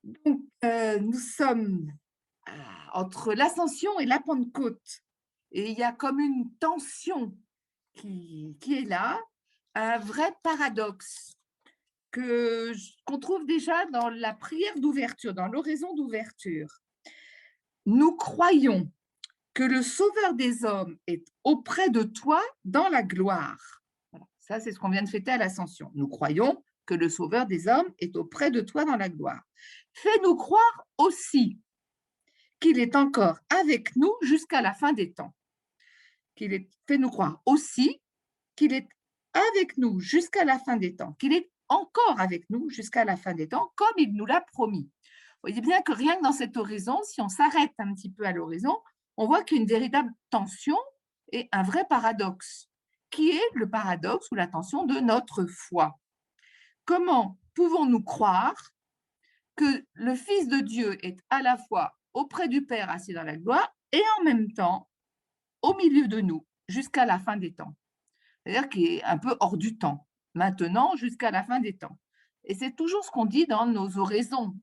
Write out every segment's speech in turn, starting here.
Donc, nous sommes entre l'Ascension et la Pentecôte. Et il y a comme une tension qui est là, un vrai paradoxe qu'on trouve déjà dans la prière d'ouverture, dans l'oraison d'ouverture. Nous croyons que le Sauveur des hommes est auprès de toi dans la gloire. Voilà. Ça, c'est ce qu'on vient de fêter à l'Ascension. Nous croyons que le Sauveur des hommes est auprès de toi dans la gloire. Fais-nous croire aussi qu'il est encore avec nous jusqu'à la fin des temps. Fais-nous croire aussi qu'il est avec nous jusqu'à la fin des temps, qu'il est encore avec nous jusqu'à la fin des temps, comme il nous l'a promis. Vous voyez bien que rien que dans cette oraison, si on s'arrête un petit peu à l'oraison, on voit qu'il y a une véritable tension et un vrai paradoxe, qui est le paradoxe ou la tension de notre foi. Comment pouvons-nous croire que le Fils de Dieu est à la fois auprès du Père assis dans la gloire et en même temps au milieu de nous jusqu'à la fin des temps? C'est-à-dire qu'il est un peu hors du temps, maintenant jusqu'à la fin des temps. Et c'est toujours ce qu'on dit dans nos oraisons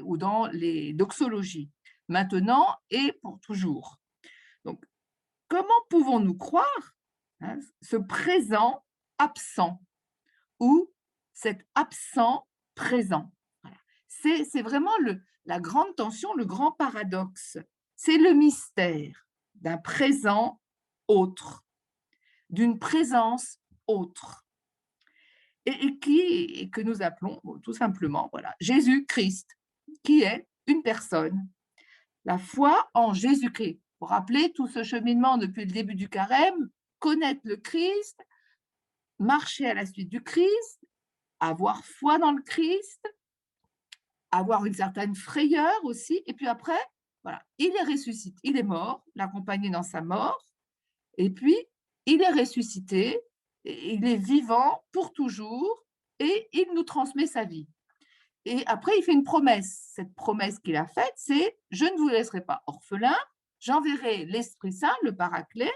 ou dans les doxologies, maintenant et pour toujours. Donc, comment pouvons-nous croire ce présent absent ou cet absent présent? Voilà. C'est vraiment la grande tension, le grand paradoxe. C'est le mystère d'un présent autre, d'une présence autre, et que nous appelons tout simplement voilà, Jésus-Christ, qui est une personne. La foi en Jésus-Christ. Pour rappeler tout ce cheminement depuis le début du carême, connaître le Christ, marcher à la suite du Christ, avoir foi dans le Christ, avoir une certaine frayeur aussi, et puis après, voilà, il est ressuscité, il est mort, l'accompagner dans sa mort, et puis il est ressuscité, il est vivant pour toujours, et il nous transmet sa vie. Et après, il fait une promesse. Cette promesse qu'il a faite, c'est « Je ne vous laisserai pas orphelin, j'enverrai l'Esprit Saint, le Paraclet,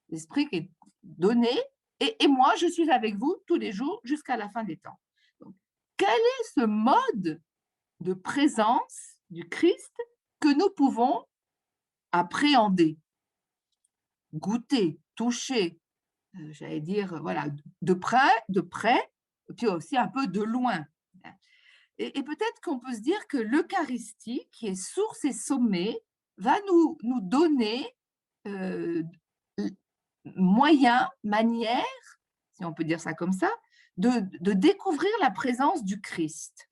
l'Esprit qui est donné, et moi, je suis avec vous tous les jours jusqu'à la fin des temps. » Donc, quel est ce mode de présence du Christ que nous pouvons appréhender, goûter, toucher, j'allais dire, voilà, de près, puis aussi un peu de loin. Et peut-être qu'on peut se dire que l'Eucharistie, qui est source et sommet, va nous donner euh, moyen, manière, si on peut dire ça comme ça, de découvrir la présence du Christ,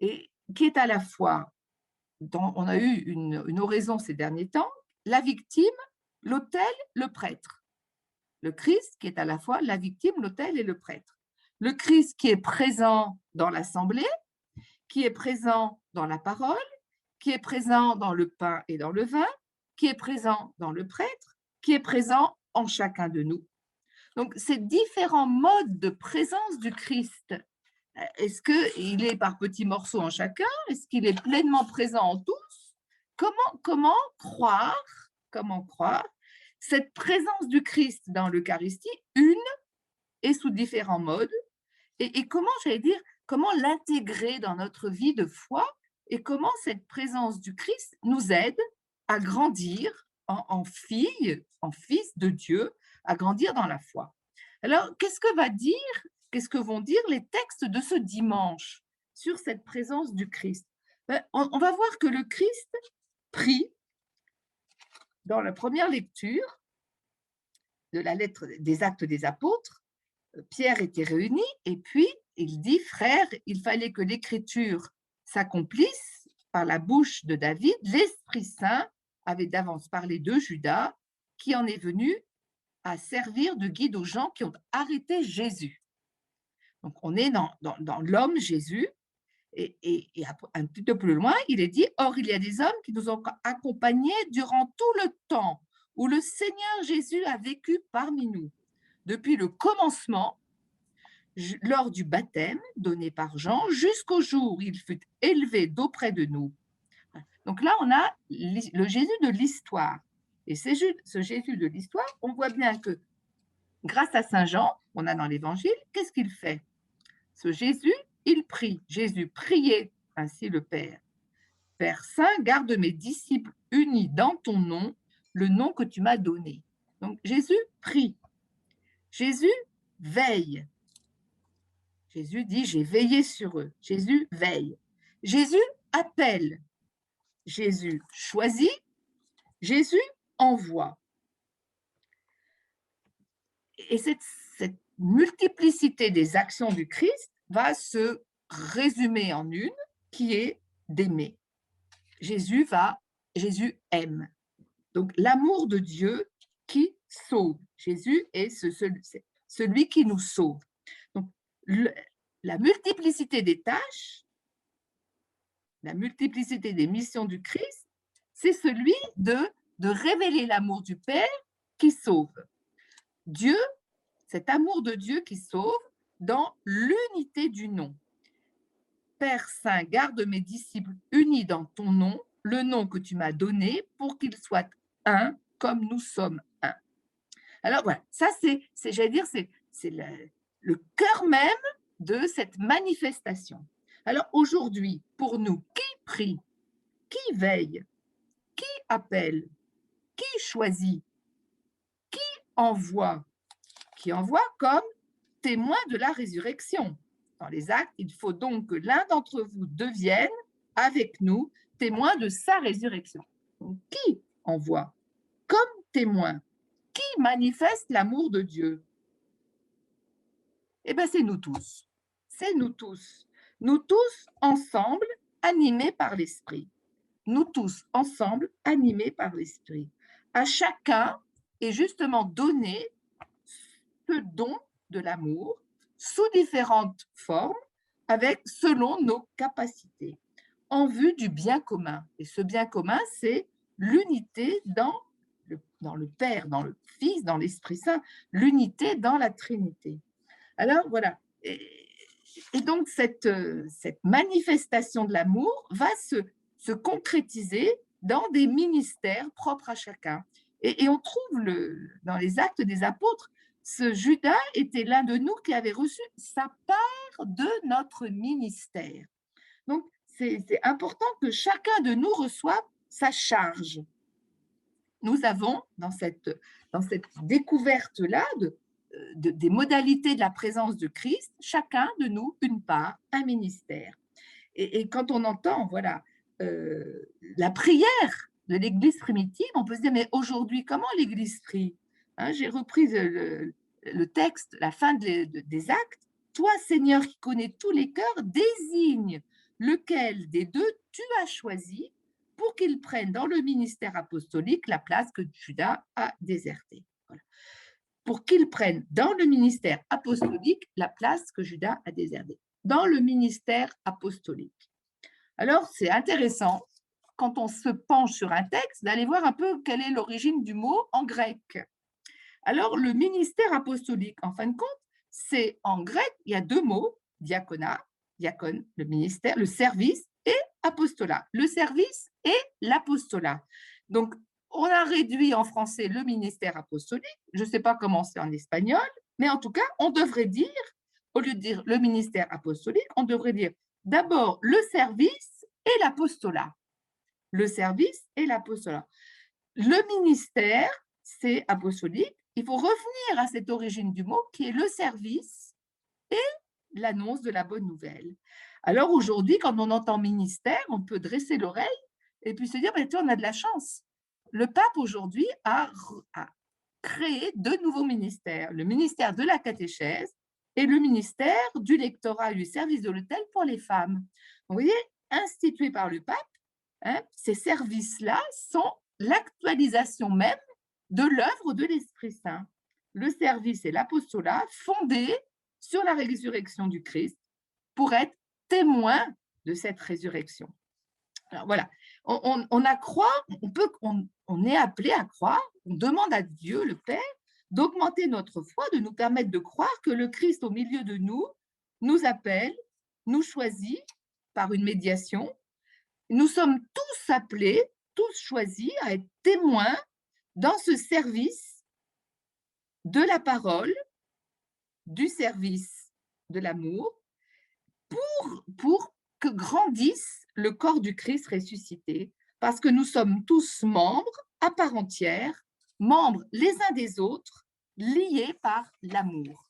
et qui est à la fois, on a eu une oraison ces derniers temps, la victime, l'autel, le prêtre. Le Christ qui est à la fois la victime, l'autel et le prêtre. Le Christ qui est présent dans l'assemblée, qui est présent dans la parole, qui est présent dans le pain et dans le vin, qui est présent dans le prêtre, qui est présent en chacun de nous. Donc, ces différents modes de présence du Christ, est-ce qu'il est par petits morceaux en chacun? Est-ce qu'il est pleinement présent en tous? Comment croire cette présence du Christ dans l'Eucharistie, une et sous différents modes, et comment, j'allais dire, comment l'intégrer dans notre vie de foi, et comment cette présence du Christ nous aide à grandir en fille, en fils de Dieu, à grandir dans la foi. Alors, qu'est-ce que vont dire les textes de ce dimanche sur cette présence du Christ? On va voir que le Christ prie dans la première lecture de la lettre des Actes des Apôtres. Pierre était réuni, et puis il dit, frères, il fallait que l'écriture s'accomplisse par la bouche de David. L'Esprit Saint avait d'avance parlé de Judas, qui en est venu à servir de guide aux gens qui ont arrêté Jésus. Donc on est dans l'homme Jésus, et un petit peu plus loin, il est dit, or il y a des hommes qui nous ont accompagnés durant tout le temps où le Seigneur Jésus a vécu parmi nous, depuis le commencement, lors du baptême donné par Jean, jusqu'au jour où il fut élevé d'auprès de nous. Donc là, on a le Jésus de l'histoire. Et ce Jésus de l'histoire, on voit bien que grâce à Saint Jean, on a dans l'Évangile, qu'est-ce qu'il fait? Ce Jésus, il prie. Jésus priait ainsi le Père. Père Saint, garde mes disciples unis dans ton nom, le nom que tu m'as donné. Donc Jésus prie. Jésus veille. Jésus dit, j'ai veillé sur eux. Jésus veille. Jésus appelle. Jésus choisit. Jésus envoie. Et cette multiplicité des actions du Christ va se résumer en une qui est d'aimer. Jésus aime. Donc l'amour de Dieu qui sauve. Jésus est celui qui nous sauve. Donc la multiplicité des tâches, la multiplicité des missions du Christ, c'est celui de révéler l'amour du Père qui sauve. Dieu, cet amour de Dieu qui sauve dans l'unité du nom. Père Saint, garde mes disciples unis dans ton nom, le nom que tu m'as donné pour qu'ils soient un comme nous sommes un. Alors voilà, ça j'allais dire, c'est le cœur même de cette manifestation. Alors aujourd'hui, pour nous, qui prie, qui veille, qui appelle, qui choisit, qui envoie comme témoin de la résurrection. Dans les Actes, il faut donc que l'un d'entre vous devienne, avec nous, témoin de sa résurrection. Donc, qui envoie comme témoin? Qui manifeste l'amour de Dieu? Eh bien, c'est nous tous. C'est nous tous. Nous tous ensemble, animés par l'Esprit. Nous tous ensemble, animés par l'Esprit. À chacun est justement donné ce don de l'amour sous différentes formes, selon nos capacités, en vue du bien commun. Et ce bien commun, c'est l'unité dans le Père, dans le Fils, dans l'Esprit Saint, l'unité dans la Trinité. Alors voilà. Et donc cette manifestation de l'amour va se concrétiser dans des ministères propres à chacun. Et on trouve dans les Actes des Apôtres, ce Judas était l'un de nous qui avait reçu sa part de notre ministère. Donc, c'est important que chacun de nous reçoive sa charge. Nous avons, dans cette découverte-là des modalités de la présence de Christ, chacun de nous une part, un ministère. Et quand on entend, voilà, la prière de l'Église primitive, on peut se dire, mais aujourd'hui, comment l'Église prie? J'ai repris le texte, la fin des Actes. Toi, Seigneur, qui connais tous les cœurs, désigne lequel des deux tu as choisi pour qu'il prenne dans le ministère apostolique la place que Judas a désertée. Voilà. Pour qu'il prenne dans le ministère apostolique la place que Judas a désertée. Dans le ministère apostolique. Alors, c'est intéressant, quand on se penche sur un texte, d'aller voir un peu quelle est l'origine du mot en grec. Alors, le ministère apostolique, en fin de compte, c'est en grec, il y a deux mots, diaconat, diacone, le ministère, le service et apostolat. Le service et l'apostolat. Donc, on a réduit en français le ministère apostolique, je ne sais pas comment c'est en espagnol, mais en tout cas, on devrait dire, au lieu de dire le ministère apostolique, on devrait dire d'abord le service et l'apostolat. Le service et l'apostolat. Le ministère, c'est apostolique. Il faut revenir à cette origine du mot qui est le service et l'annonce de la bonne nouvelle. Alors aujourd'hui, quand on entend ministère, on peut dresser l'oreille et puis se dire, ben, on a de la chance. Le pape aujourd'hui a créé deux nouveaux ministères, le ministère de la catéchèse et le ministère du lectorat et du service de l'autel pour les femmes. Vous voyez, institués par le pape, ces services-là sont l'actualisation même de l'œuvre de l'Esprit Saint. Le service et l'apostolat fondés sur la résurrection du Christ pour être témoins de cette résurrection. Alors voilà, on est appelé à croire, on demande à Dieu, le Père, d'augmenter notre foi, de nous permettre de croire que le Christ au milieu de nous appelle, nous choisit par une médiation. Nous sommes tous appelés, tous choisis à être témoins dans ce service de la parole, du service de l'amour, pour que grandisse le corps du Christ ressuscité, parce que nous sommes tous membres à part entière, membres les uns des autres, liés par l'amour.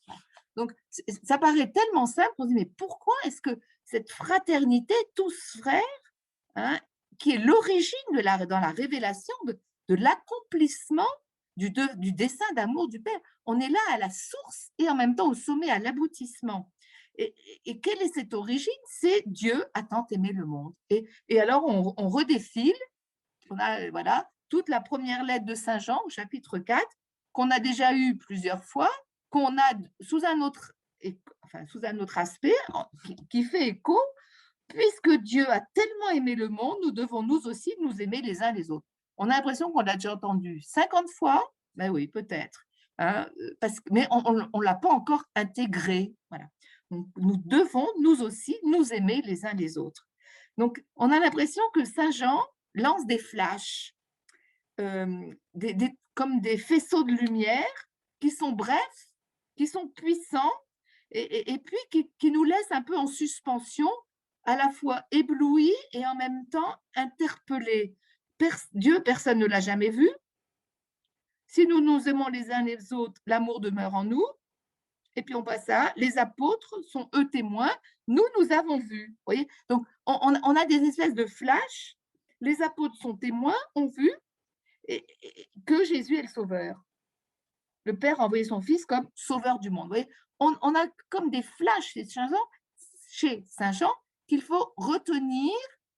Donc, ça paraît tellement simple, on se dit, mais pourquoi est-ce que cette fraternité, tous frères, hein, qui est l'origine dans la révélation de l'accomplissement du dessein d'amour du Père. On est là à la source et en même temps au sommet, à l'aboutissement. Et quelle est cette origine? C'est Dieu a tant aimé le monde. Et alors, on redéfile, on a voilà, toute la première lettre de Saint Jean au chapitre 4, qu'on a déjà eu plusieurs fois, qu'on a sous un autre aspect, qui fait écho. Puisque Dieu a tellement aimé le monde, nous devons nous aussi nous aimer les uns les autres. On a l'impression qu'on l'a déjà entendu 50 fois, ben oui, peut-être, hein, mais on ne l'a pas encore intégré. Voilà. Donc, nous devons, nous aussi, nous aimer les uns les autres. Donc, on a l'impression que Saint Jean lance des flashs, comme des faisceaux de lumière qui sont brefs, qui sont puissants, et puis qui nous laissent un peu en suspension, à la fois ébloui et en même temps interpellé. Dieu, personne ne l'a jamais vu. Si nous nous aimons les uns les autres, l'amour demeure en nous. Et puis on passe à les apôtres sont eux témoins. Nous avons vu. Voyez, donc on a des espèces de flashs. Les apôtres sont témoins, ont vu que Jésus est le Sauveur. Le Père a envoyé son Fils comme Sauveur du monde. Vous voyez, on a comme des flashs chez Saint Jean qu'il faut retenir,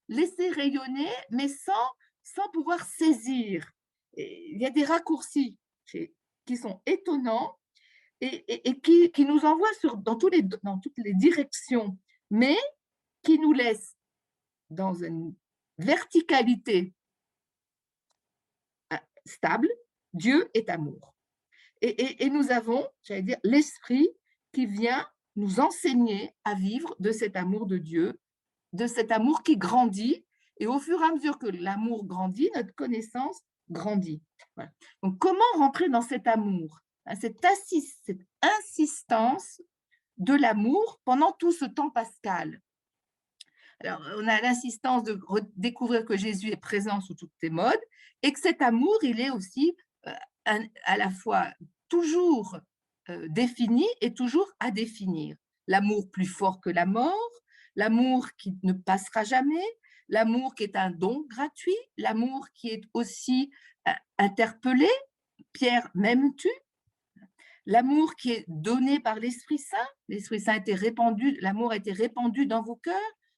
laisser rayonner, mais sans pouvoir saisir. Et il y a des raccourcis qui sont étonnants et qui nous envoient dans toutes les directions, mais qui nous laissent dans une verticalité stable. Dieu est amour. Et nous avons, j'allais dire, l'Esprit qui vient nous enseigner à vivre de cet amour de Dieu, de cet amour qui grandit. Et au fur et à mesure que l'amour grandit, notre connaissance grandit. Voilà. Donc, comment rentrer dans cet amour, cette insistance de l'amour pendant tout ce temps pascal? Alors, on a l'insistance de découvrir que Jésus est présent sous toutes tes modes et que cet amour, il est aussi à la fois toujours défini et toujours à définir. L'amour plus fort que la mort, l'amour qui ne passera jamais, l'amour qui est un don gratuit, l'amour qui est aussi interpellé. Pierre, m'aimes-tu? L'amour qui est donné par l'Esprit Saint. L'Esprit Saint a été répandu, l'amour a été répandu dans vos cœurs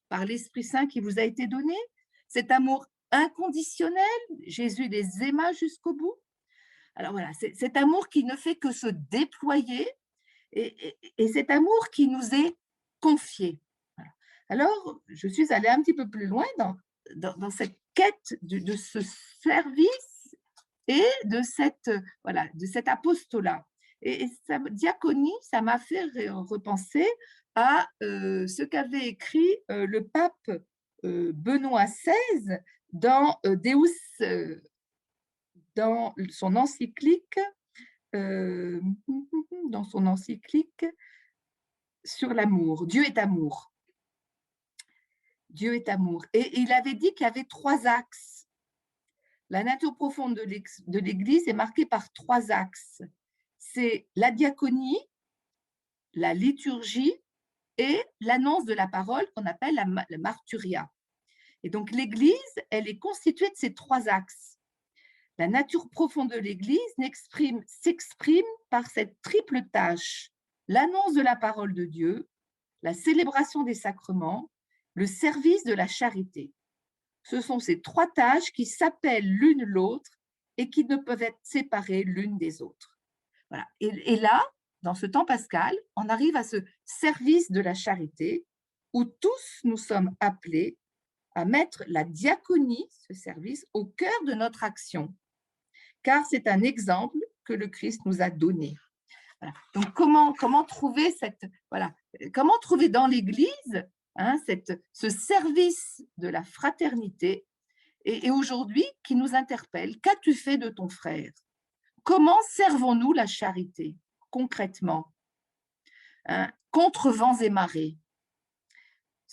par l'Esprit Saint qui vous a été donné. Cet amour inconditionnel, Jésus les aima jusqu'au bout. Alors voilà, c'est cet amour qui ne fait que se déployer et cet amour qui nous est confié. Voilà. Alors, je suis allée un petit peu plus loin dans cette quête de ce service et de cet apostolat. Et sa diaconie, ça m'a fait repenser à ce qu'avait écrit le pape Benoît XVI dans Deus, dans son encyclique sur l'amour. Dieu est amour. Dieu est amour. Et il avait dit qu'il y avait 3 axes. La nature profonde de l'Église est marquée par 3 axes. C'est la diaconie, la liturgie et l'annonce de la parole qu'on appelle la marturia. Et donc l'Église, elle est constituée de ces 3 axes. La nature profonde de l'Église s'exprime par cette triple tâche, l'annonce de la parole de Dieu, la célébration des sacrements, le service de la charité. Ce sont ces 3 tâches qui s'appellent l'une l'autre et qui ne peuvent être séparées l'une des autres. Voilà. Et là, dans ce temps pascal, on arrive à ce service de la charité où tous nous sommes appelés à mettre la diaconie, ce service, au cœur de notre action, car c'est un exemple que le Christ nous a donné. Voilà. Donc, comment trouver comment trouver dans l'Église ce service de la fraternité et aujourd'hui qui nous interpelle. Qu'as-tu fait de ton frère? Comment servons-nous la charité concrètement, contre vents et marées?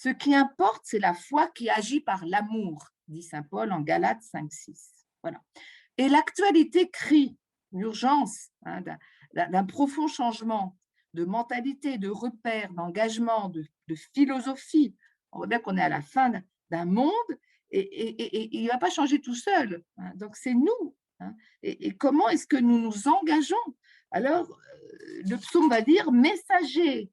Ce qui importe, c'est la foi qui agit par l'amour, dit saint Paul en Galates 5,6. Voilà. Et l'actualité crie l'urgence d'un profond changement de mentalité, de repères, d'engagement, de philosophie. On voit bien qu'on est à la fin d'un monde et il ne va pas changer tout seul. Donc, c'est nous. Et comment est-ce que nous nous engageons? Alors, le psaume va dire « Messager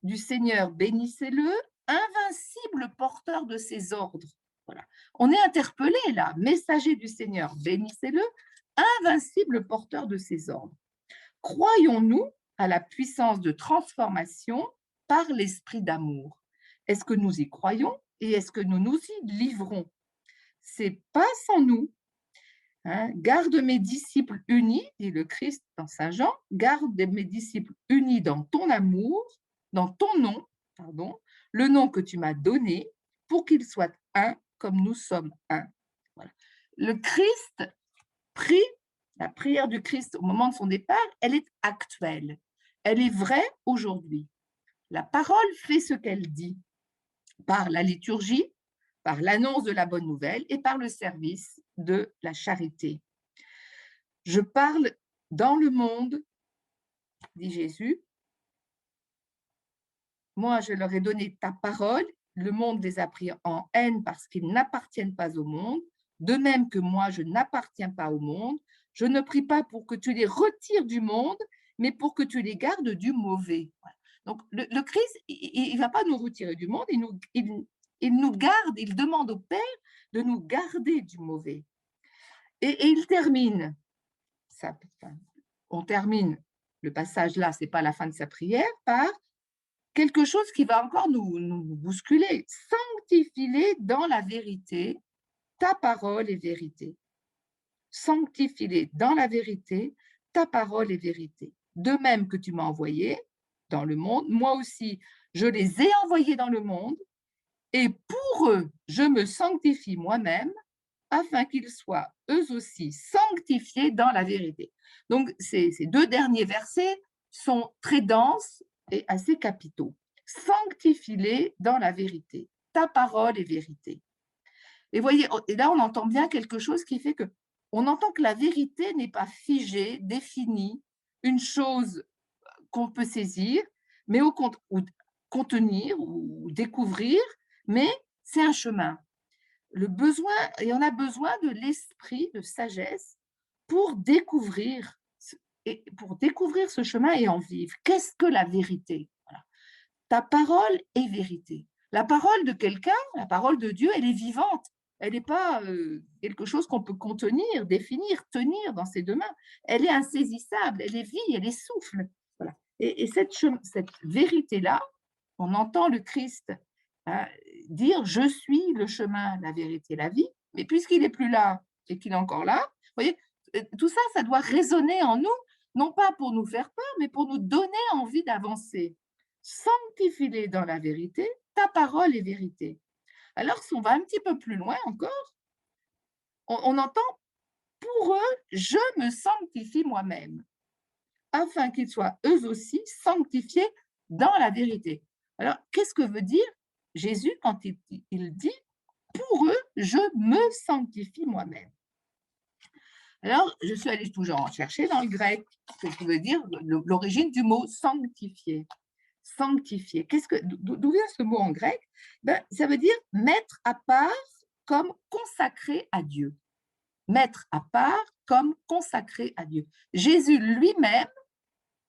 du Seigneur, bénissez-le, invincible porteur de ses ordres. » Voilà. On est interpellé là, messager du Seigneur, bénissez-le, invincible porteur de ses ordres. Croyons-nous à la puissance de transformation par l'esprit d'amour? Est-ce que nous y croyons et est-ce que nous nous y livrons? C'est pas sans nous. Garde mes disciples unis, dit le Christ dans Saint Jean, garde mes disciples unis dans ton amour, dans ton nom, pardon, le nom que tu m'as donné, pour qu'ils soient un comme nous sommes un. Voilà. Le Christ prie, la prière du Christ au moment de son départ, elle est actuelle, elle est vraie aujourd'hui. La parole fait ce qu'elle dit par la liturgie, par l'annonce de la bonne nouvelle et par le service de la charité. Je parle dans le monde, dit Jésus. Moi, je leur ai donné ta parole. Le monde les a pris en haine parce qu'ils n'appartiennent pas au monde. De même que moi, je n'appartiens pas au monde. Je ne prie pas pour que tu les retires du monde, mais pour que tu les gardes du mauvais. Voilà. Donc, le Christ, il ne va pas nous retirer du monde, il nous garde, il demande au Père de nous garder du mauvais. Et il termine, on termine le passage là, ce n'est pas la fin de sa prière, par quelque chose qui va encore nous bousculer. Sanctifie-les dans la vérité, ta parole est vérité. Sanctifie-les dans la vérité, ta parole est vérité. De même que tu m'as envoyé dans le monde, moi aussi, je les ai envoyés dans le monde, et pour eux, je me sanctifie moi-même, afin qu'ils soient eux aussi sanctifiés dans la vérité. Donc, ces deux derniers versets sont très denses et assez capitaux. Sanctifie-les dans la vérité. Ta parole est vérité. Et voyez, et là, on entend bien quelque chose qui fait que on entend que la vérité n'est pas figée, définie, une chose qu'on peut saisir, mais ou contenir ou découvrir, mais c'est un chemin. Le besoin, et on a besoin de l'esprit de sagesse pour découvrir ce chemin et en vivre. Qu'est-ce que la vérité? Voilà. Ta parole est vérité. La parole de quelqu'un, la parole de Dieu, elle est vivante. Elle n'est pas quelque chose qu'on peut contenir, définir, tenir dans ses deux mains. Elle est insaisissable, elle est vie, elle est souffle. Voilà. Et cette vérité-là, on entend le Christ dire « je suis le chemin, la vérité, la vie », mais puisqu'il n'est plus là et qu'il est encore là, vous voyez, tout ça, ça doit résonner en nous, non pas pour nous faire peur, mais pour nous donner envie d'avancer. Sanctifie-les dans la vérité, ta parole est vérité. Alors, si on va un petit peu plus loin encore, on entend « pour eux, je me sanctifie moi-même, afin qu'ils soient eux aussi sanctifiés dans la vérité ». Alors, qu'est-ce que veut dire Jésus quand il dit « pour eux, je me sanctifie moi-même ». Alors, je suis allée toujours en chercher dans le grec, ce que veut dire l'origine du mot « sanctifier ». Sanctifier, d'où vient ce mot en grec? Ça veut dire mettre à part comme consacré à Dieu. Mettre à part comme consacré à Dieu. Jésus lui-même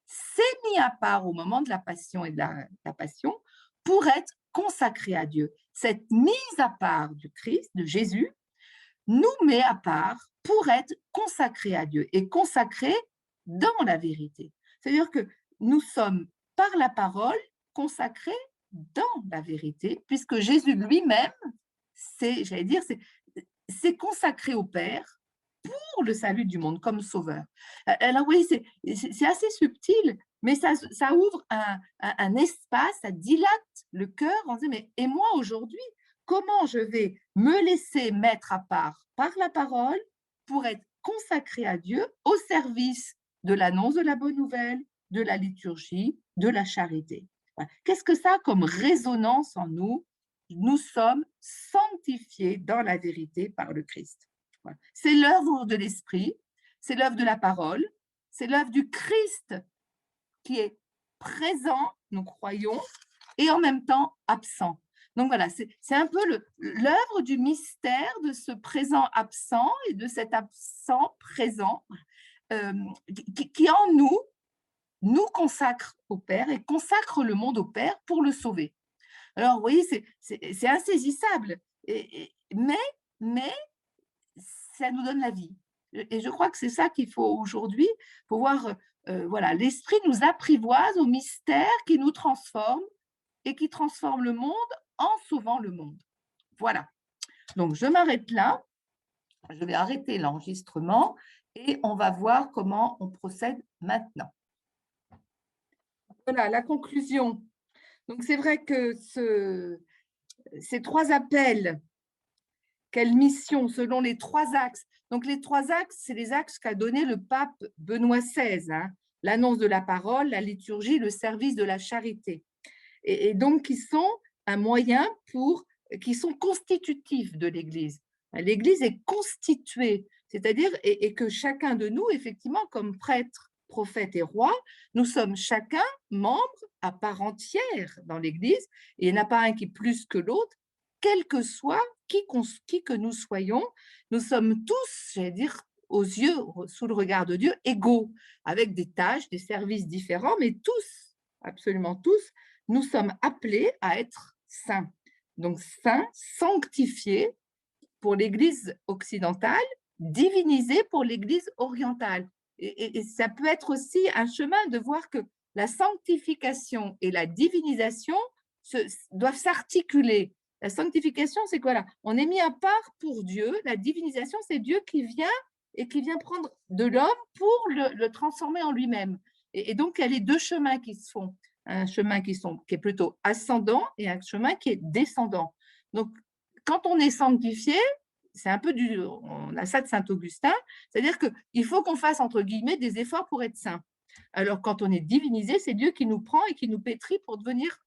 s'est mis à part au moment de la passion et de la passion pour être consacré à Dieu. Cette mise à part du Christ, de Jésus, nous met à part pour être consacré à Dieu et consacré dans la vérité. C'est-à-dire que nous sommes par la parole consacrés dans la vérité, puisque Jésus lui-même, c'est consacré au Père pour le salut du monde comme sauveur. Alors oui, c'est assez subtil, mais ça ouvre un espace, ça dilate le cœur en disant, mais et moi aujourd'hui, comment je vais me laisser mettre à part par la parole pour être consacré à Dieu au service de l'annonce de la bonne nouvelle, de la liturgie, de la charité. Voilà. Qu'est-ce que ça a comme résonance en nous nous sommes sanctifiés dans la vérité par le Christ. Voilà. C'est l'œuvre de l'Esprit, c'est l'œuvre de la parole, c'est l'œuvre du Christ qui est présent, nous croyons, et en même temps absent. Donc voilà, c'est un peu l'œuvre du mystère de ce présent absent et de cet absent présent qui en nous consacre au Père et consacre le monde au Père pour le sauver. Alors, vous voyez, c'est insaisissable, mais ça nous donne la vie. Et je crois que c'est ça qu'il faut aujourd'hui pouvoir, voilà, l'Esprit nous apprivoise au mystère qui nous transforme et qui transforme le monde en sauvant le monde. Voilà. Donc, je m'arrête là. Je vais arrêter l'enregistrement et on va voir comment on procède maintenant. Voilà, la conclusion. Donc, c'est vrai que ces 3 appels, quelle mission selon les 3 axes. Donc, les 3 axes, c'est les axes qu'a donné le pape Benoît XVI, hein, l'annonce de la parole, la liturgie, le service de la charité. Et donc, qui sont un moyen qui sont constitutifs de l'Église. L'Église est constituée, c'est-à-dire et que chacun de nous, effectivement, comme prêtre, prophète et roi, nous sommes chacun membres à part entière dans l'Église, et il n'y en a pas un qui est plus que l'autre, quel que soit qui que nous soyons, nous sommes tous, j'allais dire, aux yeux, sous le regard de Dieu, égaux, avec des tâches, des services différents, mais tous, absolument tous, nous sommes appelés à être saints. Donc, saints, sanctifiés pour l'Église occidentale, divinisés pour l'Église orientale. Et ça peut être aussi un chemin de voir que la sanctification et la divinisation doivent s'articuler. La sanctification, c'est quoi là? On est mis à part pour Dieu. La divinisation, c'est Dieu qui vient et qui vient prendre de l'homme pour le transformer en lui-même. Et donc, il y a les 2 chemins qui se font. Un chemin qui est plutôt ascendant et un chemin qui est descendant. Donc, quand on est sanctifié, c'est un peu on a ça de Saint-Augustin, c'est-à-dire qu'il faut qu'on fasse, entre guillemets, des efforts pour être saint. Alors, quand on est divinisé, c'est Dieu qui nous prend et qui nous pétrit pour devenir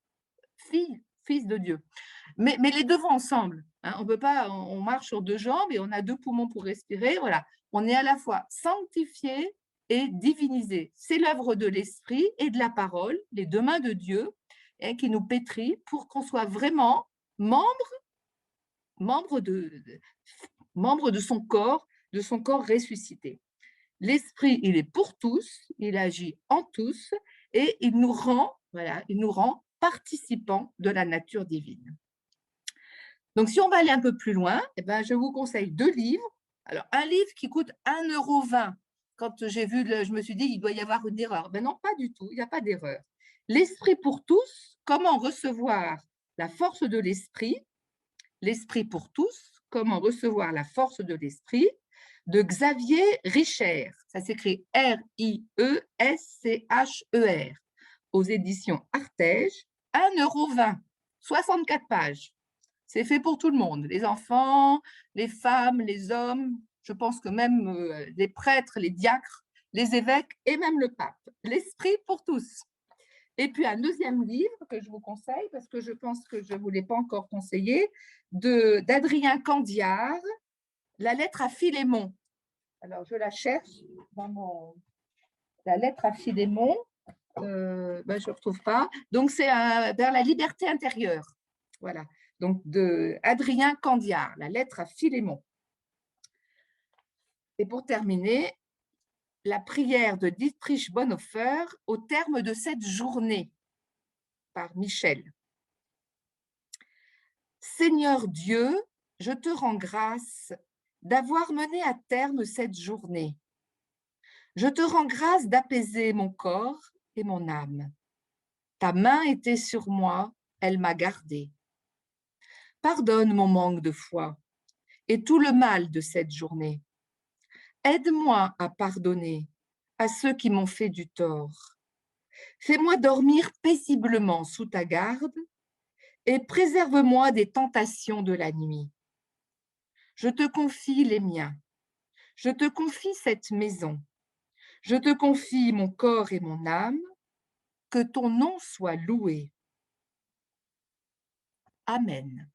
fils de Dieu. Mais les 2 vont ensemble. Hein. On peut pas, on marche sur 2 jambes et on a 2 poumons pour respirer. Voilà. On est à la fois sanctifié et divinisé. C'est l'œuvre de l'Esprit et de la parole, les 2 mains de Dieu, qui nous pétrit pour qu'on soit vraiment membre de son corps ressuscité. L'Esprit, il est pour tous, il agit en tous et il nous rend participants de la nature divine. Donc, si on va aller un peu plus loin, je vous conseille 2 livres. Alors, un livre qui coûte 1,20 €. Quand j'ai vu, je me suis dit, il doit y avoir une erreur. Ben non, pas du tout, il n'y a pas d'erreur. L'Esprit pour tous, comment recevoir la force de l'Esprit. L'Esprit pour tous, comment recevoir la force de l'Esprit, de Xavier Richer. Ça s'écrit R-I-E-S-C-H-E-R, aux éditions Artege, 1,20 €, 64 pages. C'est fait pour tout le monde, les enfants, les femmes, les hommes, je pense que même les prêtres, les diacres, les évêques et même le pape. L'Esprit pour tous. Et puis un 2e livre que je vous conseille, parce que je pense que je ne vous l'ai pas encore conseillé, d'Adrien Candiard, La lettre à Philémon. Alors, je la cherche dans la lettre à Philémon. Je ne retrouve pas. Donc, c'est vers la liberté intérieure. Voilà. Donc, de Adrien Candiard, La lettre à Philémon. Et pour terminer, la prière de Dietrich Bonhoeffer au terme de cette journée, par Michel. Seigneur Dieu, je te rends grâce d'avoir mené à terme cette journée. Je te rends grâce d'apaiser mon corps et mon âme. Ta main était sur moi, elle m'a gardé. Pardonne mon manque de foi et tout le mal de cette journée. Aide-moi à pardonner à ceux qui m'ont fait du tort. Fais-moi dormir paisiblement sous ta garde et préserve-moi des tentations de la nuit. Je te confie les miens. Je te confie cette maison. Je te confie mon corps et mon âme. Que ton nom soit loué. Amen.